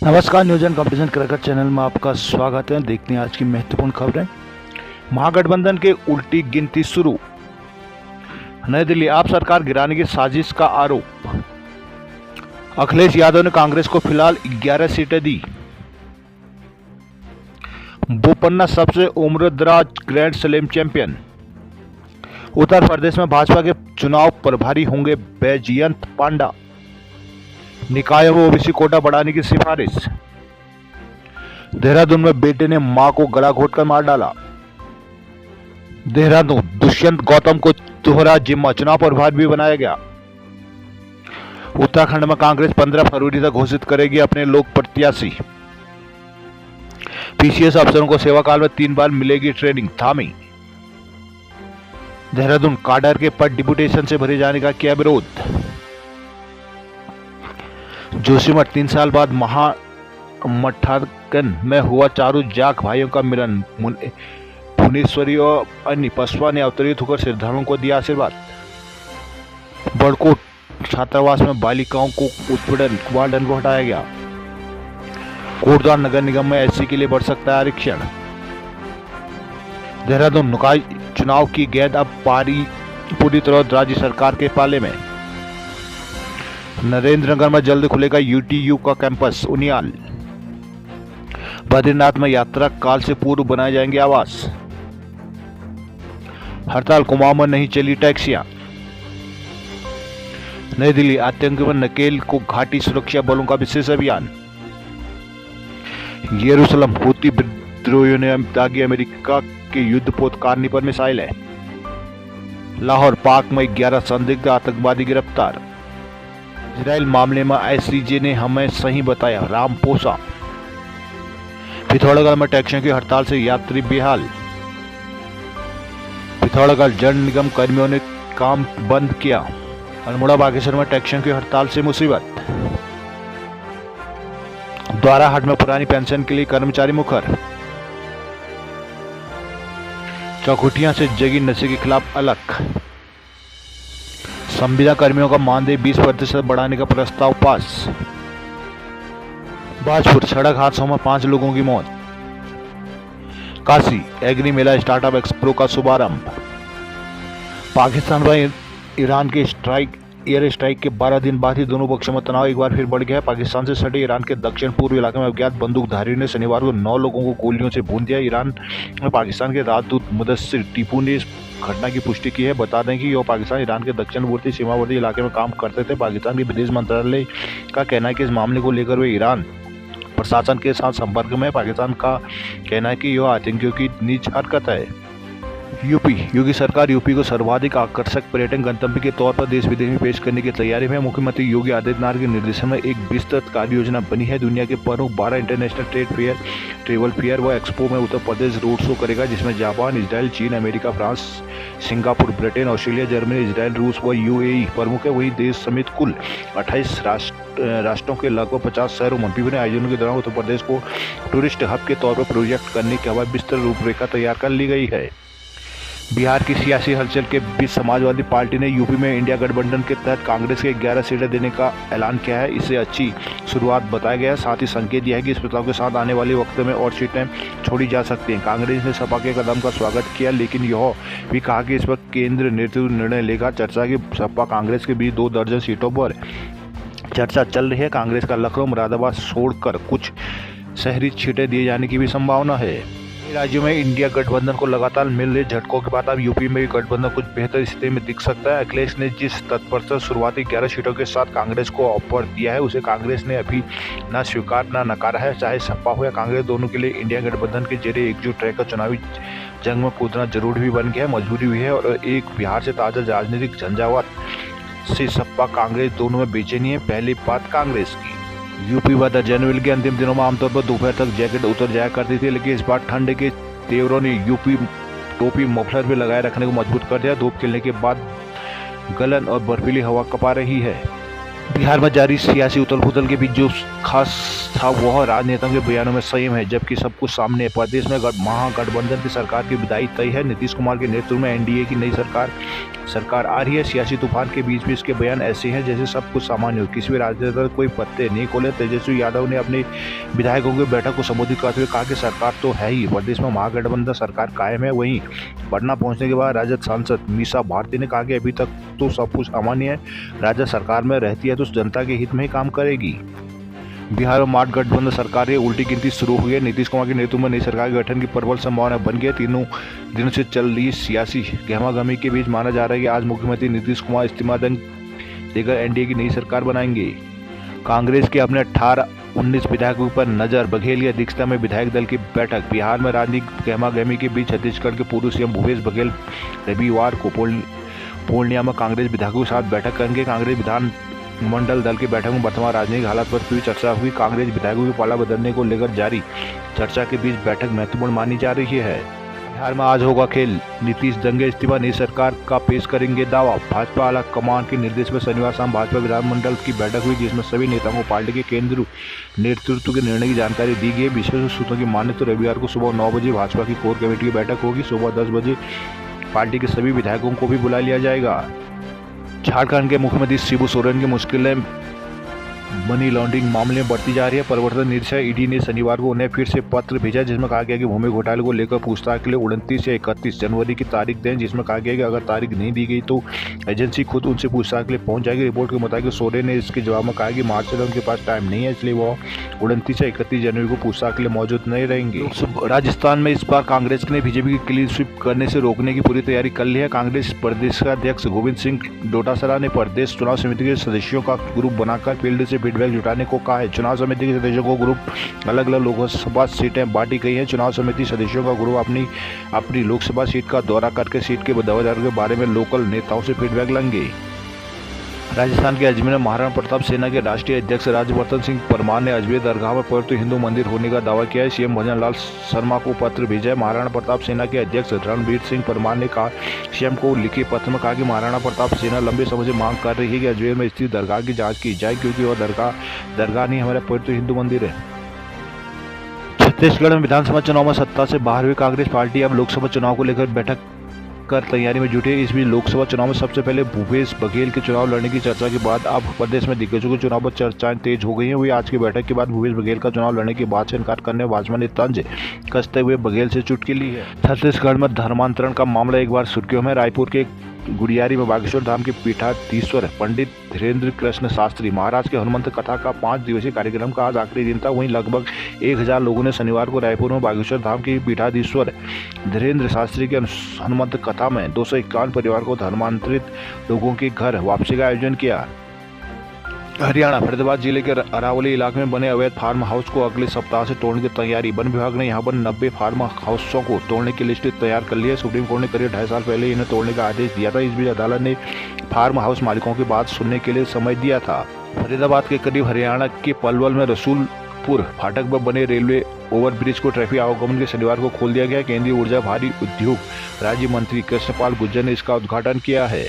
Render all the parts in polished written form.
नमस्कार, news and competition cricket channel में आपका स्वागत है। देखते हैं आज की महत्वपूर्ण खबरें। महागठबंधन के उल्टी गिनती शुरू। नई दिल्ली, आप सरकार गिराने की साजिश का आरोप। अखिलेश यादव ने कांग्रेस को फिलहाल 11 सीटें दी। बोपन्ना सबसे उम्रदराज grand slam champion. Uttar Pradesh में भाजपा के चुनाव प्रभारी होंगे बैजयंत पांडा। निकायों में ओबीसी कोटा बढ़ाने की सिफारिश। देहरादून में बेटे ने मां को गला घोटकर मार डाला। देहरादून, दुष्यंत गौतम को दोहरा जिम्मा, चुनाव प्रभारी भी बनाया गया। उत्तराखंड में कांग्रेस 15 फरवरी तक घोषित करेगी अपने लोक प्रत्याशी। पीसीएस अफसरों को सेवा काल में 3 बार मिलेगी ट्रेनिंग, थामी। देहरादून, काडर के पद डिप्यूटेशन से भरे जाने का किया विरोध। जोशीमठ, 3 साल बाद महामठारकन में हुआ चारों जाक भाइयों का मिलन। भुवनेश्वरी और अन्य पसवा ने अवतरित होकर श्रद्धालुओं को दिया आशीर्वाद। बड़कोट छात्रावास में बालिकाओं को उत्पीड़न, वार्डन को हटाया गया। कोटद्वार नगर निगम में एससी के लिए बढ़ सकता है आरक्षण। देहरादून, निकाय चुनाव की गेंद अब पूरी तरह राज्य सरकार के पाले में। नरेंद्रनगर में जल्द खुलेगा यूटीयू का कैंपस। उनियाल, बद्रीनाथ में यात्रा काल से पूर्व बनाए जाएंगे आवास। हड़ताल, कुमाऊं में नहीं चली टैक्सियां। नई दिल्ली, आतंकी में नकेल को घाटी सुरक्षा बलों का विशेष अभियान। यरूशलेम, हूती विद्रोहियों ने दागी अमेरिका के युद्धपोत कारनी पर मिसाइल है। लाहौर, पाक में 11 संदिग्ध आतंकवादी गिरफ्तार। इजराइल मामले में आईसीजे ने हमें सही बताया, रामपोसा। पिथौरागढ़ में टैक्सियों की हड़ताल से यात्री बेहाल। पिथौरागढ़ जल निगम कर्मियों ने काम बंद किया। अल्मोड़ा, बागेश्वर में टैक्सियों की हड़ताल से मुसीबत। द्वाराहाट में पुरानी पेंशन के लिए कर्मचारी मुखर। चौखुटिया से जगी नशे के खिलाफ अलग। संविदा कर्मियों का मानदेय 20% बढ़ाने का प्रस्ताव पास। बाजपुर, सड़क हादसों में 5 लोगों की मौत। काशी, एग्री मेला स्टार्टअप एक्सप्रो का शुभारंभ। पाकिस्तान पर ईरान के एयर स्ट्राइक के 12 दिन बाद ही दोनों पक्षों में तनाव एक बार फिर बढ़ गया है। पाकिस्तान से सटे ईरान के दक्षिण पूर्व इलाके में अज्ञात बंदूकधारियों ने शनिवार को 9 लोगों को गोलियों से भून दिया। ईरान में पाकिस्तान के राजदूत मुदस्सिर टीपू ने इस घटना की पुष्टि की है। बता दें कि यह पाकिस्तान ईरान के दक्षिणवर्ती सीमावर्ती इलाके में काम करते थे। पाकिस्तान के विदेश मंत्रालय का कहना है कि इस मामले को लेकर वे ईरान प्रशासन के साथ संपर्क में। पाकिस्तान का कहना है कि यह आतंकियों की नीच हरकत है। यूपी, योगी सरकार यूपी को सर्वाधिक आकर्षक पर्यटन गंतव्य के तौर पर देश विदेश में पेश करने की तैयारी में। मुख्यमंत्री योगी आदित्यनाथ के निर्देशन में एक विस्तृत कार्य योजना बनी है। दुनिया के प्रमुख 12 इंटरनेशनल ट्रेवल फेयर व एक्सपो में उत्तर प्रदेश रोड शो करेगा, जिसमें जापान, इजराइल, चीन, America, France, Singapore, Britain, Australia, Germany, Israel, रूस व यूएई प्रमुख है। वही देश समेत कुल 28 राष्ट्रों के लगभग 50 शहरों में विभिन्न आयोजनों के दौरान उत्तर प्रदेश को टूरिस्ट हब के तौर पर प्रोजेक्ट करने के बाद विस्तृत रूपरेखा तैयार कर ली गई है। बिहार की सियासी हलचल के बीच समाजवादी पार्टी ने यूपी में इंडिया गठबंधन के तहत कांग्रेस के 11 सीटें देने का ऐलान किया है। इसे अच्छी शुरुआत बताया गया है। साथ ही संकेत दिया है कि इस प्रस्ताव के साथ आने वाले वक्त में और सीटें छोड़ी जा सकती हैं। कांग्रेस ने सपा के कदम का स्वागत किया, लेकिन यह भी कहा कि इस पर केंद्र नेतृत्व निर्णय लेगा। चर्चा की सपा कांग्रेस के बीच 2 दर्जन सीटों पर चर्चा चल रही है। कांग्रेस का लखनऊ, मुरादाबाद छोड़कर कुछ शहरी सीटें दिए जाने की भी संभावना है। राज्यों में इंडिया गठबंधन को लगातार मिल रहे झटकों के बाद अब यूपी में भी गठबंधन कुछ बेहतर स्थिति में दिख सकता है। अखिलेश ने जिस तत्परता शुरुआती 11 सीटों के साथ कांग्रेस को ऑफर दिया है, उसे कांग्रेस ने अभी न स्वीकार न नकारा है। चाहे सपा हो या कांग्रेस, दोनों के लिए इंडिया गठबंधन के जरिए एकजुट रहकर चुनावी जंग में कूदना जरूरी भी बन गया है, मजबूरी भी है। और एक बिहार से ताज़ा राजनीतिक झंझावात से सपा कांग्रेस दोनों में बेचैनी है। पहली बात कांग्रेस की। यूपी वेदर, जनवरी के अंतिम दिनों में आमतौर पर दोपहर तक जैकेट उतर जाया करती थी, लेकिन इस बार ठंड के तेवरों ने यूपी टोपी मफलर भी लगाए रखने को मजबूर कर दिया। धूप खिलने के बाद गलन और बर्फीली हवा कपा रही है। बिहार में जारी सियासी उथल-पुथल के बीच जो खास था वह राजनेताओं के बयानों में संयम है, जबकि सब कुछ सामने है। प्रदेश में महागठबंधन की सरकार की विदाई तय है। नीतीश कुमार के नेतृत्व में एनडीए की नई सरकार सरकार आ रही है। सियासी तूफान के बीच भी इसके बयान ऐसे हैं जैसे सब कुछ सामान्य हो, किसी भी राजनीति पर कोई पत्ते नहीं खोले। तेजस्वी यादव ने अपने विधायकों की बैठक को संबोधित करते हुए कहा कि सरकार तो है ही, प्रदेश में महागठबंधन सरकार कायम है। वहीं पटना पहुंचने के बाद राजद सांसद मीसा भारती ने कहा कि अभी तक तो सब कुछ सामान्य है, राजद सरकार में रहती है तो जनता के हित में ही काम करेगी। बिहार में महागठबंधन सरकार की उल्टी गिनती शुरू हुई है। नीतीश कुमार के नेतृत्व में नई सरकार के गठन की प्रबल संभावना बन गई है। तीनों दिनों से चल रही सियासी गहमागहमी के बीच माना जा रहा है कि आज मुख्यमंत्री नीतीश कुमार इस्तीफा देकर एनडीए की नई सरकार बनाएंगे। कांग्रेस के अपने 18-19 विधायकों पर नजर बघेल की अध्यक्षता में विधायक दल की बैठक। बिहार में राजनीतिक गहमागहमी के बीच छत्तीसगढ़ के पूर्व सीएम भूपेश बघेल रविवार को पूर्णिया में कांग्रेस विधायकों के साथ बैठक करेंगे। कांग्रेस विधान मंडल दल की बैठक में वर्तमान राजनीतिक हालात पर भी चर्चा हुई। कांग्रेस विधायकों की पाला बदलने को लेकर जारी चर्चा के बीच बैठक महत्वपूर्ण मानी जा रही है। बिहार में आज होगा खेल, नीतीश देंगे इस्तीफा, नई सरकार का पेश करेंगे दावा। भाजपा आला कमान के निर्देश में शनिवार शाम भाजपा विधानमंडल की बैठक हुई, जिसमें सभी नेताओं को पार्टी के केंद्रीय नेतृत्व के निर्णय की जानकारी दी गई। विशेष सूत्रों की माने तो रविवार को सुबह 9 बजे भाजपा की कोर कमेटी की बैठक होगी। सुबह 10 बजे पार्टी के सभी विधायकों को भी बुला लिया जाएगा। झारखंड के मुख्यमंत्री शिबू सोरेन की मुश्किलें मनी लॉन्ड्रिंग मामले में बढ़ती जा रही है। प्रवर्तन निदेशालय ईडी ने शनिवार को उन्हें फिर से पत्र भेजा, जिसमें कहा गया कि भूमि घोटाले को लेकर पूछताछ के लिए 29 या 31 जनवरी की तारीख दें, जिसमें कहा गया कि अगर तारीख नहीं दी गई तो एजेंसी खुद उनसे पूछताछ के लिए पहुंच जाएगी। रिपोर्ट के मुताबिक सोरेन ने इसके जवाब में कहा कि मार्च से उनके पास टाइम नहीं है, इसलिए वो 29 या 31 जनवरी को पूछताछ के लिए मौजूद नहीं रहेंगे। राजस्थान में इस बार कांग्रेस ने बीजेपी की क्लीन स्वीप करने से रोकने की पूरी तैयारी कर ली है। कांग्रेस प्रदेश अध्यक्ष गोविंद सिंह डोटासरा ने प्रदेश चुनाव समिति के सदस्यों का ग्रुप बनाकर फील्ड से फीडबैक जुटाने को कहा है। चुनाव समिति के सदस्यों को ग्रुप अलग अलग लोकसभा सीटें बांटी गई हैं। चुनाव समिति सदस्यों का ग्रुप अपनी लोकसभा सीट का दौरा करके सीट के दावेदारों के बारे में लोकल नेताओं से फीडबैक लेंगे। राजस्थान के अजमेर में महाराणा प्रताप सेना के राष्ट्रीय अध्यक्ष राज्यवर्धन सिंह परमार ने अजमेर दरगाह में पवित्र हिंदू मंदिर होने का दावा किया है। सीएम भजन लाल शर्मा को पत्र भेजा है। महाराणा प्रताप सेना के अध्यक्ष रणबीर सिंह परमार ने कहा सीएम को लिखे पत्र में कहा कि महाराणा प्रताप सेना लंबे समय से मांग कर रही है कि अजमेर में स्थित दरगाह की जाँच की जाए, क्योंकि वह दरगाह नहीं हमारा पवित्र हिंदू मंदिर है। छत्तीसगढ़ में विधानसभा चुनाव में सत्ता से बाहर हुई कांग्रेस पार्टी अब लोकसभा चुनाव को लेकर बैठक कर तैयारी में जुटी है। इस बीच लोकसभा चुनाव में सबसे पहले भूपेश बघेल के चुनाव लड़ने की चर्चा के बाद अब प्रदेश में दिग्गजों के चुनाव पर चर्चाएं तेज हो गई हैं। वही आज की बैठक के बाद भूपेश बघेल का चुनाव लड़ने की बात से इनकार करने भाजपा ने तंज कसते हुए बघेल से चुटकी ली है। छत्तीसगढ़ में धर्मांतरण का मामला एक बार सुर्खियों में। रायपुर के गुड़ियारी में बागेश्वर धाम के पीठाधीश्वर पंडित धीरेन्द्र कृष्ण शास्त्री महाराज के हनुमंत कथा का 5 दिवसीय कार्यक्रम का आज आखिरी दिन था। वहीं लगभग 1000 लोगों ने शनिवार को रायपुर में बागेश्वर धाम के पीठाधीश्वर धीरेन्द्र शास्त्री के हनुमंत कथा में 251 परिवार को धर्मांतरित लोगों के घर वापसी का आयोजन किया। हरियाणा फरीदाबाद जिले के अरावली इलाके में बने अवैध फार्म हाउस को अगले सप्ताह से तोड़ने की तैयारी। वन विभाग ने यहां पर 90 फार्म हाउसों को तोड़ने की लिस्ट तैयार कर ली है। सुप्रीम कोर्ट ने करीब 2.5 साल पहले इन्हें तोड़ने का आदेश दिया था। इस बीच अदालत ने फार्म हाउस मालिकों की बात सुनने के लिए समय दिया था। फरीदाबाद के करीब हरियाणा के पलवल में रसूलपुर फाटक पर बने रेलवे ओवरब्रिज को ट्रैफिक आवागमन के शनिवार को खोल दिया गया। केंद्रीय ऊर्जा भारी उद्योग राज्य मंत्री कृष्णपाल गुर्जर ने इसका उद्घाटन किया है।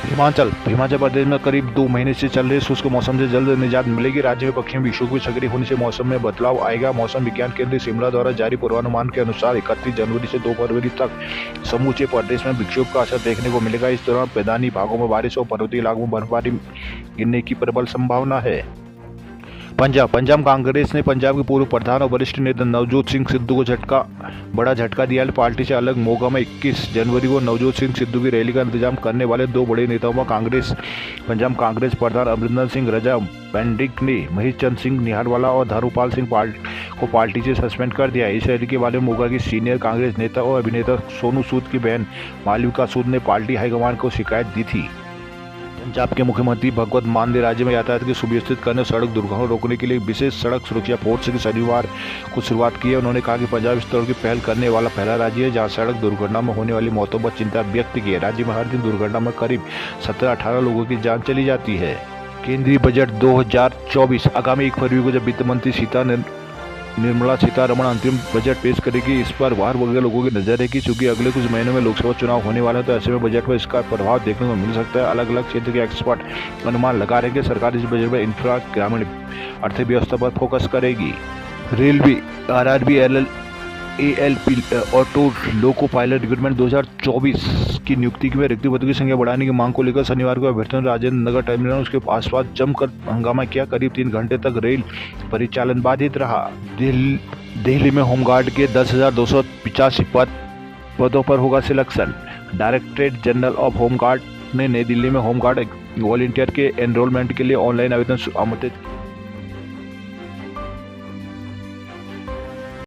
हिमाचल प्रदेश में करीब 2 महीने से चल रहे शुष्क मौसम से जल्द निजात मिलेगी। राज्य में पश्चिमी विक्षोभ के सक्रिय होने से मौसम में बदलाव आएगा। मौसम विज्ञान केंद्र शिमला द्वारा जारी पूर्वानुमान के अनुसार 31 जनवरी से 2 फरवरी तक समूचे प्रदेश में विक्षोभ का असर देखने को मिलेगा। इस दौरान मैदानी भागों में बारिश और पर्वतीय इलाकों में बर्फबारी गिरने की प्रबल संभावना है। पंजाब कांग्रेस ने पंजाब के पूर्व प्रधान और वरिष्ठ नेता नवजोत सिंह सिद्धू को बड़ा झटका दिया है। पार्टी से अलग मोगा में 21 जनवरी को नवजोत सिंह सिद्धू की रैली का इंतजाम करने वाले 2 बड़े नेताओं में पंजाब कांग्रेस प्रधान अमरिंदर सिंह रजा पेंडिक ने महेश चंद सिंह निहारवाला और धरूपाल सिंह को पार्टी से सस्पेंड कर दिया है। इस रैली के बारे में मोगा की सीनियर कांग्रेस नेता और अभिनेता सोनू सूद की बहन मालविका सूद ने पार्टी हाईकमान को शिकायत दी थी। पंजाब के मुख्यमंत्री भगवंत मान ने राज्य में यातायात की सुव्यवस्थित करने, सड़क दुर्घटना रोकने के लिए विशेष सड़क सुरक्षा फोर्स की शनिवार को शुरुआत की है। उन्होंने कहा कि पंजाब इस तरह की पहल करने वाला पहला राज्य है जहां सड़क दुर्घटना में होने वाली मौतों पर चिंता व्यक्त की है। राज्य में हर दिन दुर्घटना में करीब 17-18 लोगों की जान चली जाती है। केंद्रीय बजट 2024 आगामी 1 फरवरी को जब वित्त मंत्री निर्मला सीतारमण अंतरिम बजट पेश करेगी, इस पर बाहर वगैरह लोगों की नजर रहेगी। चूंकि अगले कुछ महीनों में लोकसभा चुनाव होने वाले हैं, तो ऐसे में बजट पर इसका प्रभाव देखने को मिल सकता है। अलग अलग क्षेत्र के एक्सपर्ट अनुमान लगा रहे हैं कि सरकार इस बजट में इंफ्रा, ग्रामीण अर्थव्यवस्था पर फोकस करेगी। Railway RRB ALP auto loco pilot recruitment 2024 की नियुक्ति में रिक्त पदों की संख्या बढ़ाने की मांग को लेकर शनिवार को अभ्यर्थियों ने राजेंद्र नगर टर्मिनल उसके आसपास जमकर हंगामा किया। करीब 3 घंटे तक रेल परिचालन बाधित रहा। दिल्ली में होमगार्ड के 10,285 पदों पर होगा selection. Directorate general of home guard ने नई दिल्ली में होमगार्ड वॉलंटियर के एनरोलमेंट के लिए ऑनलाइन आवेदन आमंत्रित